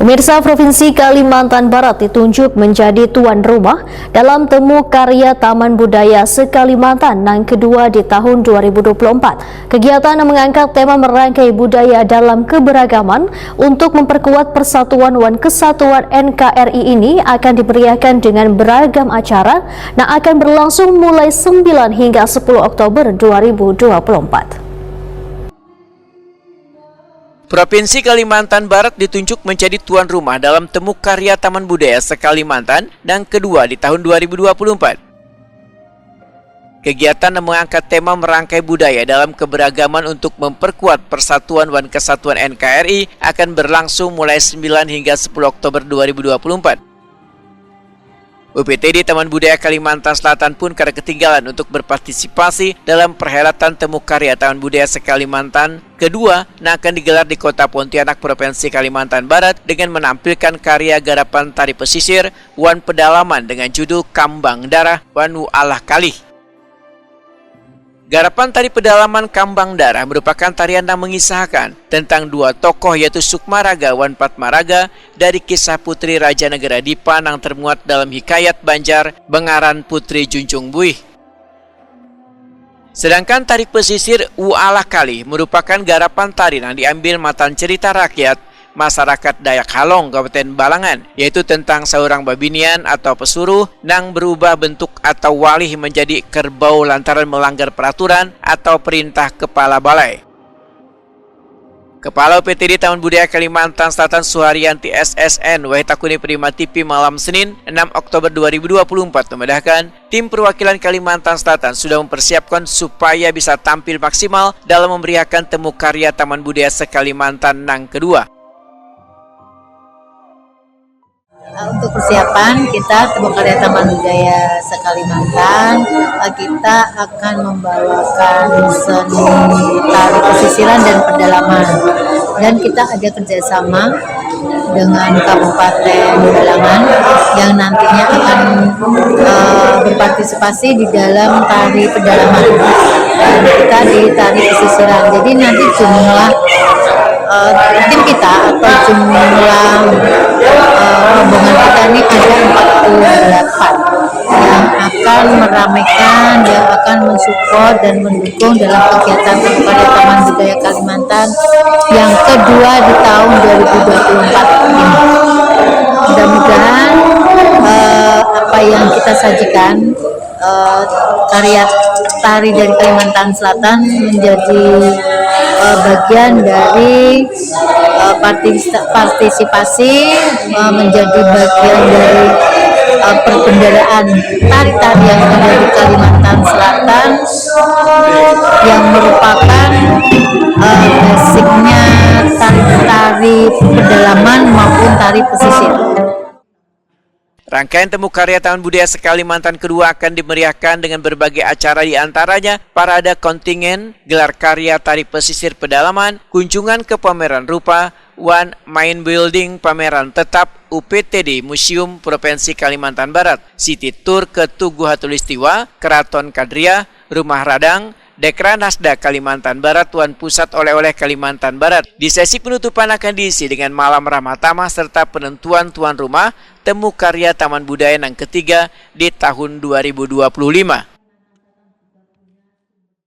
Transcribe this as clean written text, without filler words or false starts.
Pemirsa, Provinsi Kalimantan Barat ditunjuk menjadi tuan rumah dalam Temu Karya Taman Budaya se-Kalimantan yang kedua di tahun 2024. Kegiatan yang mengangkat tema merangkai budaya dalam keberagaman untuk memperkuat persatuan dan kesatuan NKRI ini akan diberiakan dengan beragam acara yang akan berlangsung mulai 9 hingga 10 Oktober 2024. Provinsi Kalimantan Barat ditunjuk menjadi tuan rumah dalam Temu Karya Taman Budaya se-Kalimantan yang kedua di tahun 2024. Kegiatan yang mengangkat tema merangkai budaya dalam keberagaman untuk memperkuat persatuan dan kesatuan NKRI akan berlangsung mulai 9 hingga 10 Oktober 2024. UPTD Taman Budaya Kalimantan Selatan pun kada ketinggalan untuk berpartisipasi dalam perhelatan Temu Karya Taman Budaya se-Kalimantan kedua yang akan digelar di Kota Pontianak, Provinsi Kalimantan Barat dengan menampilkan karya garapan tari pesisir wan pedalaman dengan judul Kambang Darah wan Alah Kalih. Garapan tari pedalaman Kambang Darah merupakan tarian yang mengisahkan tentang dua tokoh yaitu Sukmaraga wan Patmaraga dari kisah Putri Raja Negara Dipa yang termuat dalam hikayat Banjar Bengaran Putri Junjung Buih. Sedangkan tari pesisir Alah Kalih merupakan garapan tari yang diambil matan cerita rakyat masyarakat Dayak Halong, Kabupaten Balangan, yaitu tentang seorang babinian atau pesuruh yang berubah bentuk atau walih menjadi kerbau lantaran melanggar peraturan atau perintah kepala balai. Kepala UPTD Taman Budaya Kalimantan Selatan Suharyanti SSN Wahitakuni Prima TV malam Senin 6 Oktober 2024 memedahkan tim perwakilan Kalimantan Selatan sudah mempersiapkan supaya bisa tampil maksimal dalam memeriahkan Temu Karya Taman Budaya se-Kalimantan yang kedua. Untuk persiapan kita Temu Karya Taman Budaya se-Kalimantan, kita akan membawakan seni tari pesisiran dan pedalaman, dan kita ada kerjasama dengan Kabupaten Balangan yang nantinya akan berpartisipasi di dalam tari pedalaman dan kita di tari pesisiran. Jadi nanti jumlah tim kita atau jumlah rombongan kita ini ada 48 yang akan meramaikan, yang akan mensupport dan mendukung dalam kegiatan Temu Karya Taman Budaya Kalimantan yang kedua di tahun 2024 ini. Mudah-mudahan apa yang kita sajikan, karya tari dari Kalimantan Selatan menjadi bagian dari partisipasi, menjadi bagian dari perbendaharaan tari-tari yang ada di Kalimantan Selatan yang merupakan basicnya tari pedalaman maupun tari pesisir. Rangkaian Temu Karya Taman Budaya se-Kalimantan kedua akan dimeriahkan dengan berbagai acara, di antaranya parade kontingen, gelar karya tari pesisir pedalaman, kunjungan ke pameran rupa, main building pameran tetap UPTD Museum Provinsi Kalimantan Barat, city tour ke Tugu Hatulistiwa, Keraton Kadria, Rumah Radang, Dekra Nasda Kalimantan Barat, Tuan Pusat Oleh-oleh Kalimantan Barat. Di sesi penutupan akan diisi dengan malam ramah tamah serta penentuan tuan rumah Temu Karya Taman Budaya yang ketiga di tahun 2025.